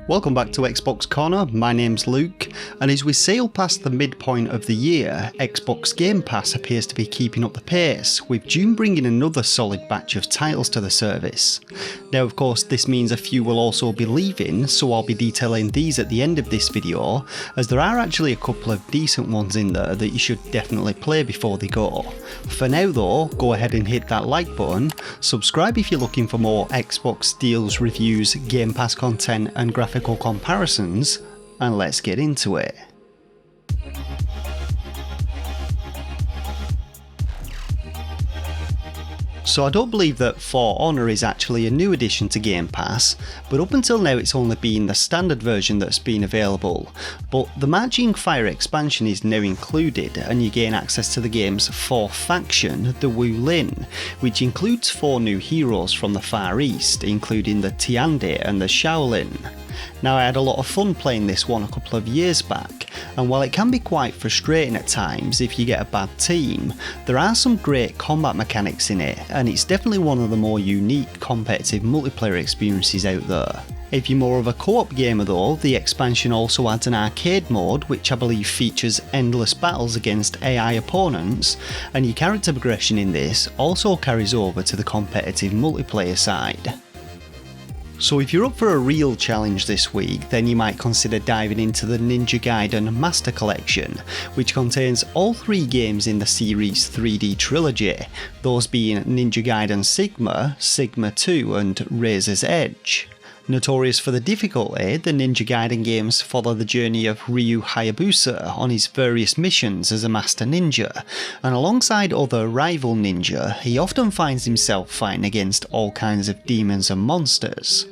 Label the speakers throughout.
Speaker 1: Welcome back to XboxCorner, my name's Luke, and as we sail past the midpoint of the year, Xbox Game Pass appears to be keeping up the pace, with June bringing another solid batch of titles to the service. Now of course this means a few will also be leaving, so I'll be detailing these at the end of this video, as there are actually a couple of decent ones in there that you should definitely play before they go. For now though, go ahead and hit that like button, subscribe if you're looking for more Xbox deals, reviews, Game Pass content and graphical comparisons, and let's get into it. So I don't believe that For Honor is actually a new addition to Game Pass, but up until now it's only been the standard version that's been available. But the Marching Fire expansion is now included, and you gain access to the game's fourth faction, the Wu Lin, which includes 4 new heroes from the Far East, including the Tiandi and the Shaolin. Now I had a lot of fun playing this one a couple of years back, and while it can be quite frustrating at times if you get a bad team, there are some great combat mechanics in it, and it's definitely one of the more unique competitive multiplayer experiences out there. If you're more of a co-op gamer though, the expansion also adds an arcade mode which I believe features endless battles against AI opponents, and your character progression in this also carries over to the competitive multiplayer side. So if you're up for a real challenge this week, then you might consider diving into the Ninja Gaiden Master Collection, which contains all 3 games in the series 3D trilogy, those being Ninja Gaiden Sigma, Sigma 2 and Razor's Edge. Notorious for the difficulty, the Ninja Gaiden games follow the journey of Ryu Hayabusa on his various missions as a master ninja, and alongside other rival ninja, he often finds himself fighting against all kinds of demons and monsters.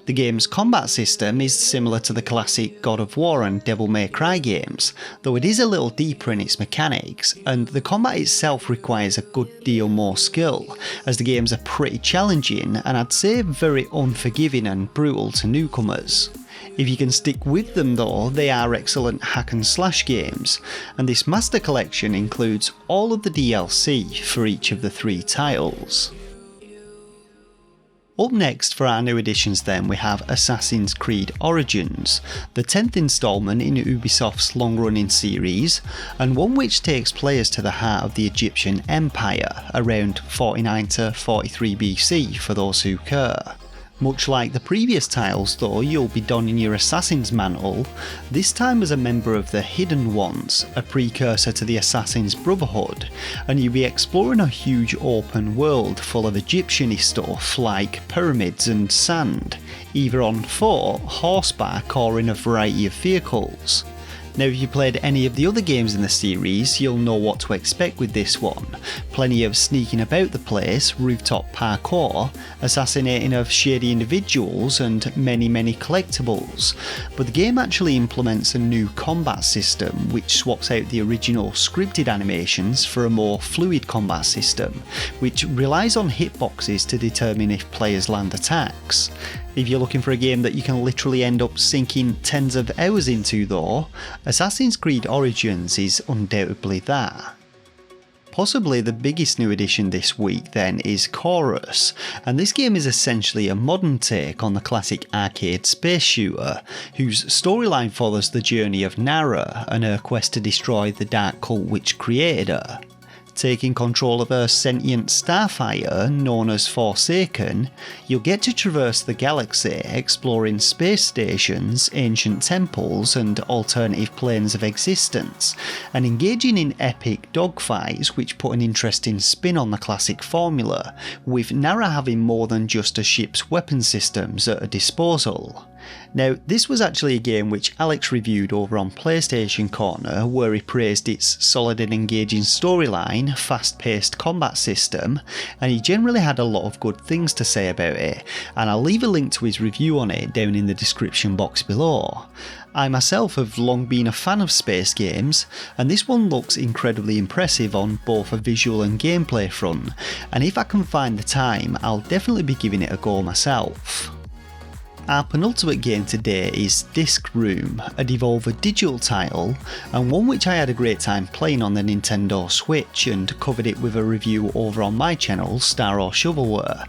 Speaker 1: The game's combat system is similar to the classic God of War and Devil May Cry games, though it is a little deeper in its mechanics, and the combat itself requires a good deal more skill, as the games are pretty challenging and I'd say very unforgiving and brutal to newcomers. If you can stick with them though, they are excellent hack and slash games, and this Master Collection includes all of the DLC for each of the 3 titles. Up next for our new additions then we have Assassin's Creed Origins, the 10th instalment in Ubisoft's long-running series, and one which takes players to the heart of the Egyptian Empire around 49 to 43 BC for those who care. Much like the previous titles though, you'll be donning your Assassin's mantle, this time as a member of the Hidden Ones, a precursor to the Assassin's Brotherhood, and you'll be exploring a huge open world full of Egyptian stuff like pyramids and sand, either on foot, horseback or in a variety of vehicles. Now if you played any of the other games in the series, you'll know what to expect with this one. Plenty of sneaking about the place, rooftop parkour, assassinating of shady individuals and many collectibles. But the game actually implements a new combat system which swaps out the original scripted animations for a more fluid combat system, which relies on hitboxes to determine if players land attacks. If you're looking for a game that you can literally end up sinking tens of hours into though, Assassin's Creed Origins is undoubtedly that. Possibly the biggest new addition this week then is Chorus, and this game is essentially a modern take on the classic arcade space shooter, whose storyline follows the journey of Nara and her quest to destroy the dark cult which created her. Taking control of a sentient starfighter known as Forsaken, you'll get to traverse the galaxy exploring space stations, ancient temples and alternative planes of existence, and engaging in epic dogfights which put an interesting spin on the classic formula, with Nara having more than just a ship's weapon systems at her disposal. Now, this was actually a game which Alex reviewed over on PlayStationCorner, where he praised its solid and engaging storyline, fast-paced combat system, and he generally had a lot of good things to say about it, and I'll leave a link to his review on it down in the description box below. I myself have long been a fan of space games, and this one looks incredibly impressive on both a visual and gameplay front, and if I can find the time, I'll definitely be giving it a go myself. Our penultimate game today is Disc Room, a Devolver Digital title, and one which I had a great time playing on the Nintendo Switch and covered it with a review over on my channel, Star Or Shovelware.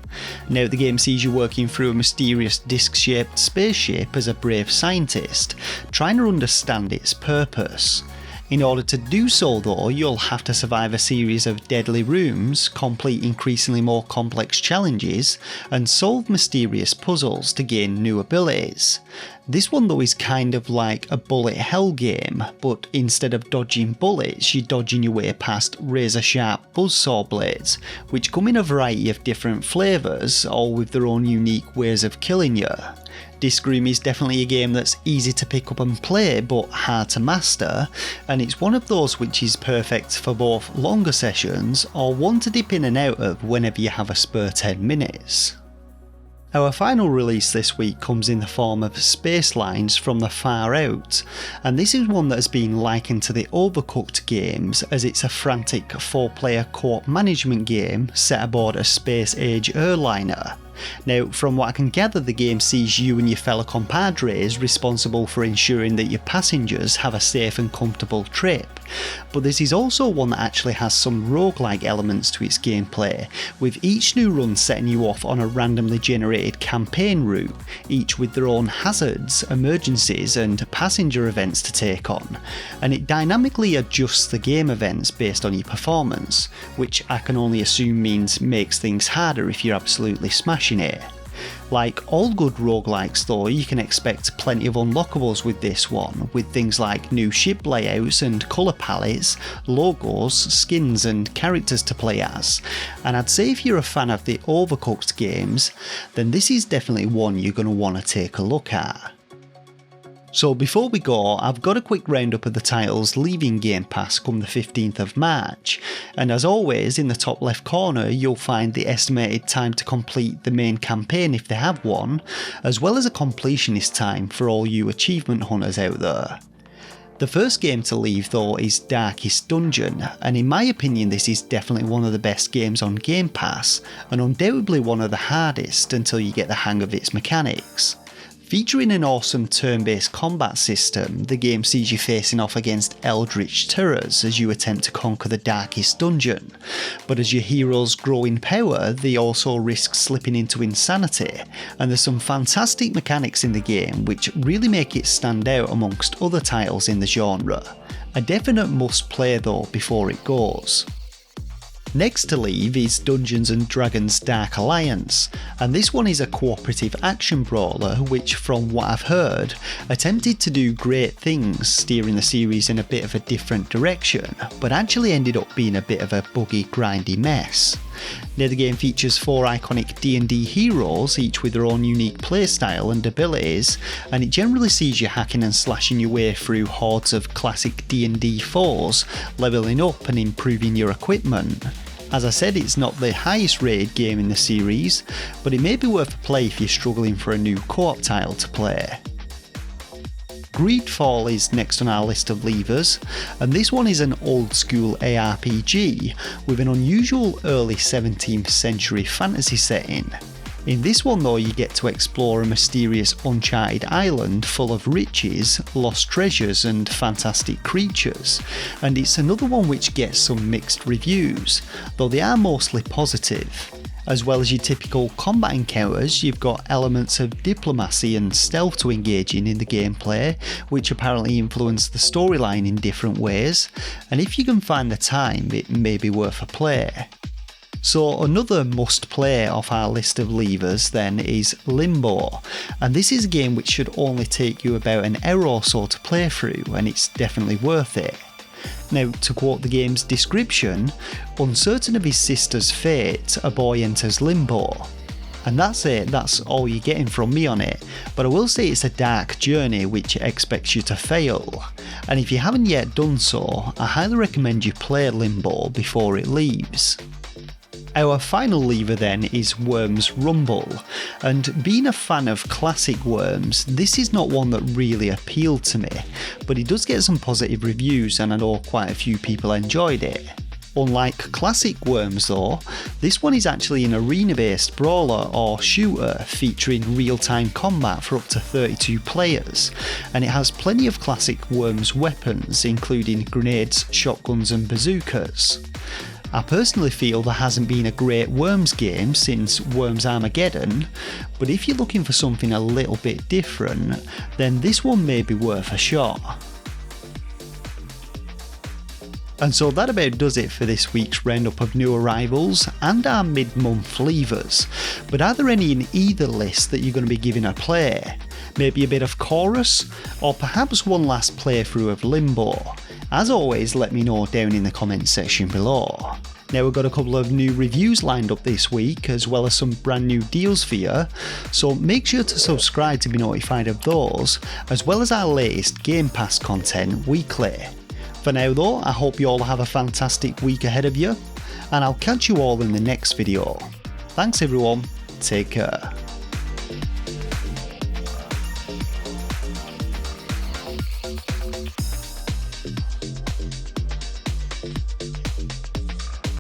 Speaker 1: Now, the game sees you working through a mysterious disc-shaped spaceship as a brave scientist, trying to understand its purpose. In order to do so though, you'll have to survive a series of deadly rooms, complete increasingly more complex challenges, and solve mysterious puzzles to gain new abilities. This one though is kind of like a bullet hell game, but instead of dodging bullets, you're dodging your way past razor sharp buzzsaw blades, which come in a variety of different flavours, all with their own unique ways of killing you. Disc Room is definitely a game that's easy to pick up and play but hard to master, and it's one of those which is perfect for both longer sessions or one to dip in and out of whenever you have a spare 10 minutes. Our final release this week comes in the form of Spacelines from the Far Out, and this is one that has been likened to the Overcooked games as it's a frantic 4-player co-op management game set aboard a space-age airliner. Now, from what I can gather, the game sees you and your fellow compadres responsible for ensuring that your passengers have a safe and comfortable trip, but this is also one that actually has some roguelike elements to its gameplay, with each new run setting you off on a randomly generated campaign route, each with their own hazards, emergencies and passenger events to take on, and it dynamically adjusts the game events based on your performance, which I can only assume means makes things harder if you're absolutely smashing it. Like all good roguelikes though, you can expect plenty of unlockables with this one, with things like new ship layouts and colour palettes, logos, skins and characters to play as, and I'd say if you're a fan of the Overcooked games, then this is definitely one you're going to want to take a look at. So before we go, I've got a quick roundup of the titles leaving Game Pass come the 15th of March, and as always in the top left corner you'll find the estimated time to complete the main campaign if they have one, as well as a completionist time for all you achievement hunters out there. The first game to leave though is Darkest Dungeon, and in my opinion this is definitely one of the best games on Game Pass, and undoubtedly one of the hardest until you get the hang of its mechanics. Featuring an awesome turn-based combat system, the game sees you facing off against eldritch terrors as you attempt to conquer the Darkest Dungeon, but as your heroes grow in power, they also risk slipping into insanity, and there's some fantastic mechanics in the game which really make it stand out amongst other titles in the genre. A definite must play though before it goes. Next to leave is Dungeons & Dragons Dark Alliance, and this one is a cooperative action brawler which, from what I've heard, attempted to do great things steering the series in a bit of a different direction, but actually ended up being a bit of a buggy, grindy mess. Now, the game features 4 iconic D&D heroes, each with their own unique playstyle and abilities, and it generally sees you hacking and slashing your way through hordes of classic D&D foes, levelling up and improving your equipment. As I said, it's not the highest rated game in the series, but it may be worth a play if you're struggling for a new co-op title to play. Greedfall is next on our list of leavers, and this one is an old school ARPG with an unusual early 17th century fantasy setting. In this one though, you get to explore a mysterious uncharted island full of riches, lost treasures and fantastic creatures, and it's another one which gets some mixed reviews, though they are mostly positive. As well as your typical combat encounters, you've got elements of diplomacy and stealth to engage in the gameplay, which apparently influence the storyline in different ways, and if you can find the time, it may be worth a play. So another must play off our list of leavers then is Limbo, and this is a game which should only take you about an hour or so to play through, and it's definitely worth it. Now, to quote the game's description, uncertain of his sister's fate, a boy enters limbo. And that's it, that's all you're getting from me on it, but I will say it's a dark journey which expects you to fail, and if you haven't yet done so, I highly recommend you play Limbo before it leaves. Our final lever then is Worms Rumble, and being a fan of classic Worms, this is not one that really appealed to me, but it does get some positive reviews and I know quite a few people enjoyed it. Unlike classic Worms though, this one is actually an arena-based brawler or shooter featuring real-time combat for up to 32 players, and it has plenty of classic Worms weapons including grenades, shotguns and bazookas. I personally feel there hasn't been a great Worms game since Worms Armageddon, but if you're looking for something a little bit different, then this one may be worth a shot. And so that about does it for this week's roundup of new arrivals and our mid-month leavers. But are there any in either list that you're going to be giving a play? Maybe a bit of Chorus, or perhaps one last playthrough of Limbo? As always, let me know down in the comments section below. Now we've got a couple of new reviews lined up this week, as well as some brand new deals for you, so make sure to subscribe to be notified of those, as well as our latest Game Pass content weekly. For now though, I hope you all have a fantastic week ahead of you, and I'll catch you all in the next video. Thanks everyone, take care.